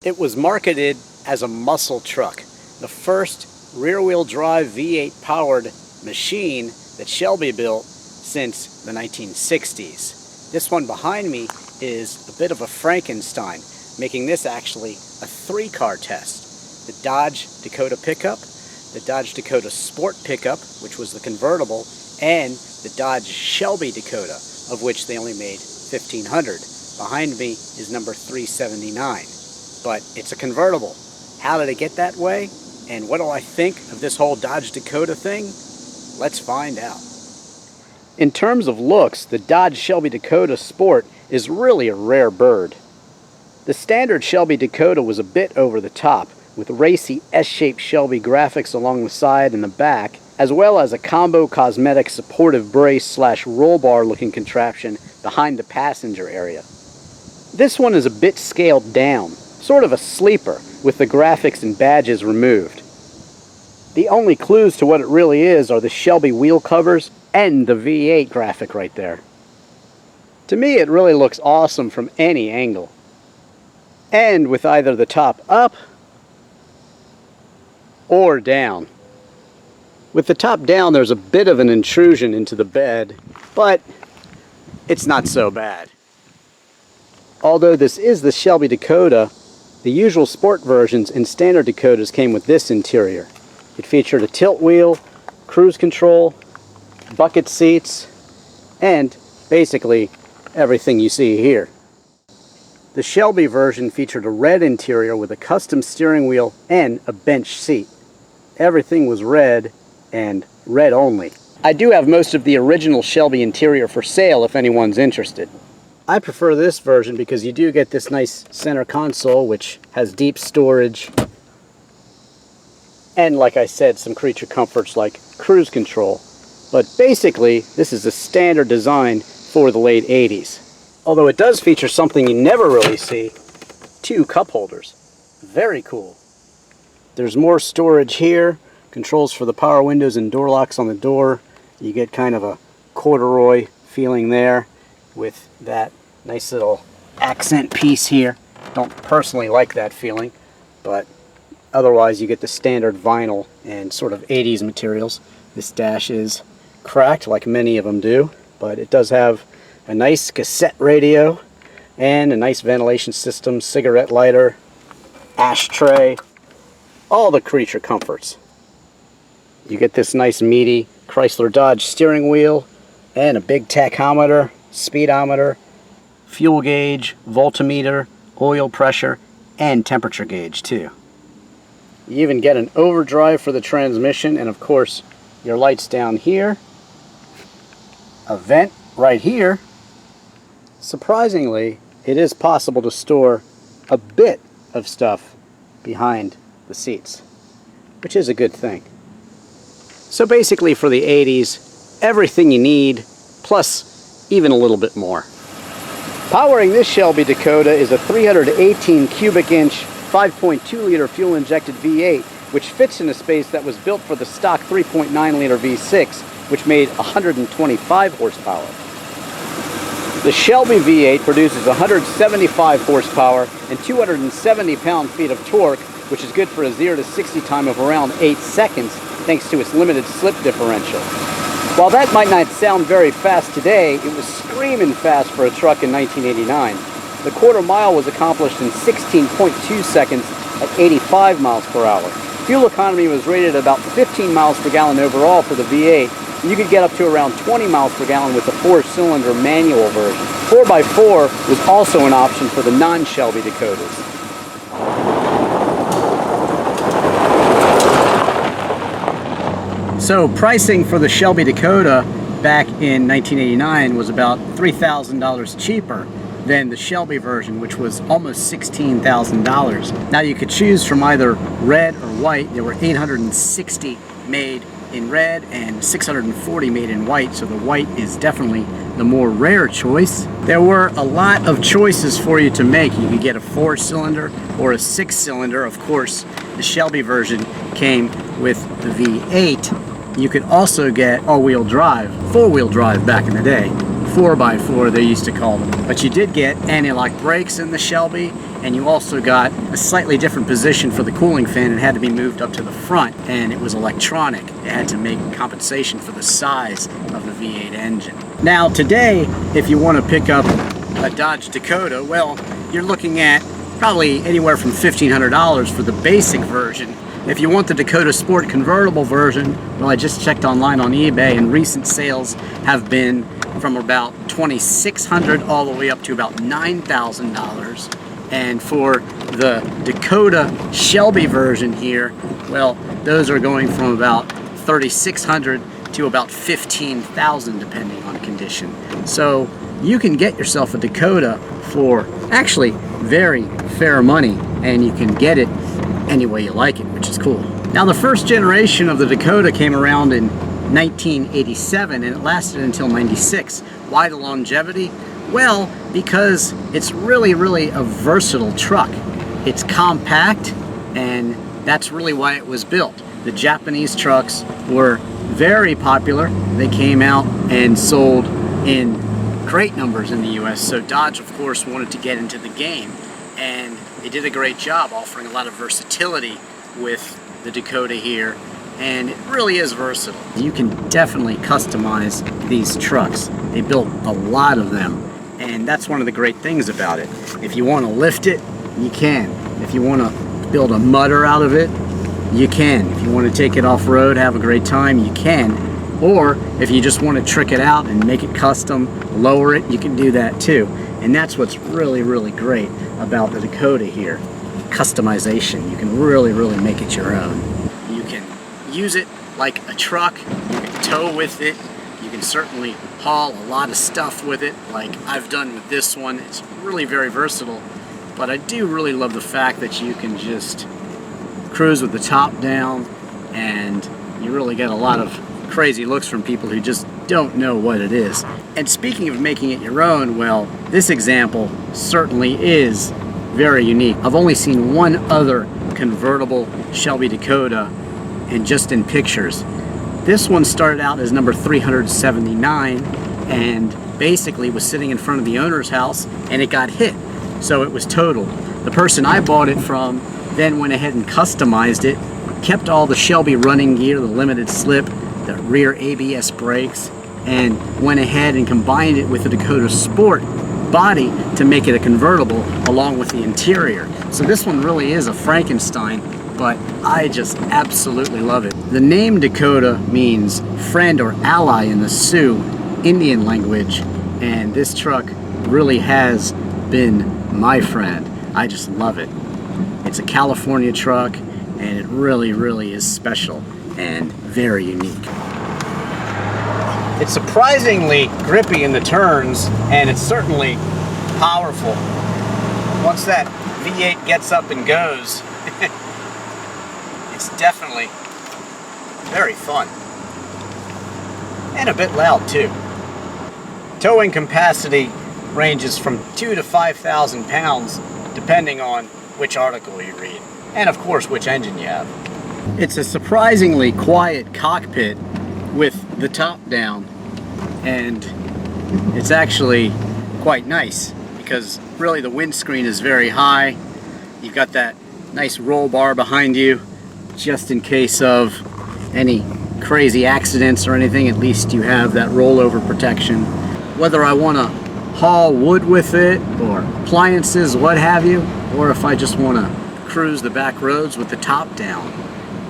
It was marketed as a muscle truck, the first rear-wheel drive V8 powered machine that Shelby built since the 1960s. This one behind me is a bit of a Frankenstein, making this actually a three-car test. The Dodge Dakota pickup, the Dodge Dakota Sport pickup, which was the convertible, and the Dodge Shelby Dakota, of which they only made 1,500. Behind me is number 379. But it's a convertible. How did it get that way? And what do I think of this whole Dodge Dakota thing? Let's find out. In terms of looks, the Dodge Shelby Dakota Sport is really a rare bird. The standard Shelby Dakota was a bit over the top, with racy S-shaped Shelby graphics along the side and the back, as well as a combo cosmetic supportive brace slash roll bar looking contraption behind the passenger area. This one is a bit scaled down, sort of a sleeper, with the graphics and badges removed. The only clues to what it really is are the Shelby wheel covers and the V8 graphic right there. To me, it really looks awesome from any angle. And with either the top up or down. With the top down, there's a bit of an intrusion into the bed, but it's not so bad. Although this is the Shelby Dakota, the usual sport versions and standard Dakotas came with this interior. It featured a tilt wheel, cruise control, bucket seats, and basically everything you see here. The Shelby version featured a red interior with a custom steering wheel and a bench seat. Everything was red and red only. I do have most of the original Shelby interior for sale if anyone's interested. I prefer this version because you do get this nice center console which has deep storage and, like I said, some creature comforts like cruise control. But basically this is a standard design for the late 80s. Although it does feature something you never really see, 2 cup holders. Very cool. There's more storage here, controls for the power windows and door locks on the door. You get kind of a corduroy feeling there with that nice little accent piece here. Don't personally like that feeling, but otherwise you get the standard vinyl and sort of 80s materials. This dash is cracked like many of them do, but it does have a nice cassette radio and a nice ventilation system, cigarette lighter, ashtray, all the creature comforts. You get this nice meaty Chrysler Dodge steering wheel and a big tachometer, speedometer, fuel gauge, voltmeter, oil pressure, and temperature gauge too. You even get an overdrive for the transmission, and of course your lights down here, a vent right here. Surprisingly, it is possible to store a bit of stuff behind the seats, which is a good thing. So basically for the 80s, everything you need, plus even a little bit more. Powering this Shelby Dakota is a 318 cubic inch, 5.2 liter fuel injected V8, which fits in a space that was built for the stock 3.9 liter V6, which made 125 horsepower. The Shelby V8 produces 175 horsepower and 270 pound-feet of torque, which is good for a 0 to 60 time of around 8 seconds, thanks to its limited slip differential. While that might not sound very fast today, it was screaming fast for a truck in 1989. The quarter mile was accomplished in 16.2 seconds at 85 miles per hour. Fuel economy was rated about 15 miles per gallon overall for the V8, and you could get up to around 20 miles per gallon with the 4-cylinder manual version. 4x4 was also an option for the non-Shelby Dakotas. So pricing for the Shelby Dakota back in 1989 was about $3,000 cheaper than the Shelby version, which was almost $16,000. Now you could choose from either red or white. There were 860 made in red and 640 made in white, so the white is definitely the more rare choice. There were a lot of choices for you to make. You could get a 4-cylinder or a 6-cylinder. Of course, the Shelby version came with the V8. You could also get all-wheel drive, 4-wheel drive back in the day. 4x4 they used to call them. But you did get anti-lock brakes in the Shelby, and you also got a slightly different position for the cooling fan. It had to be moved up to the front, and it was electronic. It had to make compensation for the size of the V8 engine. Now today, if you want to pick up a Dodge Dakota, well, you're looking at probably anywhere from $1,500 for the basic version. If you want the Dakota Sport convertible version, well, I just checked online on eBay, and recent sales have been from about $2,600 all the way up to about $9,000. And for the Dakota Shelby version here, well, those are going from about $3,600 to about $15,000 depending on condition. So you can get yourself a Dakota for actually very fair money, and you can get it any way you like it, which is cool. Now, the first generation of the Dakota came around in 1987, and it lasted until 96. Why the longevity? Well, because it's really a versatile truck. It's compact, and that's really why it was built. The Japanese trucks were very popular. They came out and sold in great numbers in the US, so Dodge, of course, wanted to get into the game, and they did a great job offering a lot of versatility with the Dakota here, and it really is versatile. You can definitely customize these trucks. They built a lot of them, and that's one of the great things about it. If you want to lift it, you can. If you want to build a mutter out of it, you can. If you want to take it off-road, have a great time, you can. Or if you just want to trick it out and make it custom, lower it, you can do that too. And that's what's really great about the Dakota here. Customization. You can really make it your own. You can use it like a truck. You can tow with it. You can certainly haul a lot of stuff with it, like I've done with this one. It's really very versatile. But I do really love the fact that you can just cruise with the top down, and you really get a lot of crazy looks from people who just don't know what it is. And speaking of making it your own, well, this example certainly is very unique. I've only seen one other convertible Shelby Dakota, and just in pictures. This one started out as number 379 and basically was sitting in front of the owner's house, and it got hit, so it was totaled. The person I bought it from then went ahead and customized it, kept all the Shelby running gear, the limited slip, the rear ABS brakes, and went ahead and combined it with the Dakota Sport body to make it a convertible along with the interior. So this one really is a Frankenstein, but I just absolutely love it. The name Dakota means friend or ally in the Sioux Indian language, and this truck really has been my friend. I just love it. It's a California truck, and it really is special and very unique. It's surprisingly grippy in the turns, and it's certainly powerful. Once that V8 gets up and goes, it's definitely very fun. And a bit loud too. Towing capacity ranges from 2,000 to 5,000 pounds, depending on which article you read, and of course which engine you have. It's a surprisingly quiet cockpit with the top down, and it's actually quite nice because really the windscreen is very high. You've got that nice roll bar behind you just in case of any crazy accidents or anything. At least you have that rollover protection. Whether I want to haul wood with it or appliances, what have you, or if I just want to cruise the back roads with the top down,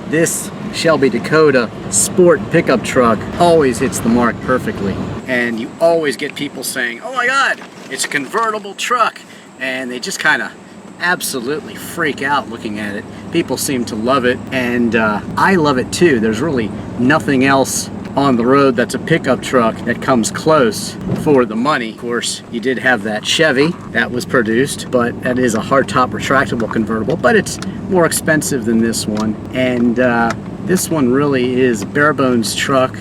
this Shelby Dakota Sport pickup truck always hits the mark perfectly. And you always get people saying, oh my god, it's a convertible truck, and they just kind of absolutely freak out looking at it. People seem to love it, and I love it too. There's really nothing else on the road that's a pickup truck that comes close for the money. Of course, you did have that Chevy that was produced, but that is a hardtop retractable convertible, but it's more expensive than this one. And this one really is a bare bones truck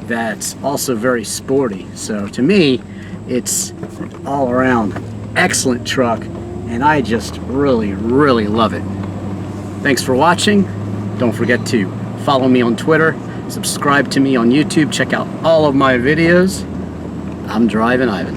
that's also very sporty. So to me, it's an all around excellent truck, and I just really love it. Thanks for watching. Don't forget to follow me on Twitter, subscribe to me on YouTube, check out all of my videos. I'm Drivin Ivan.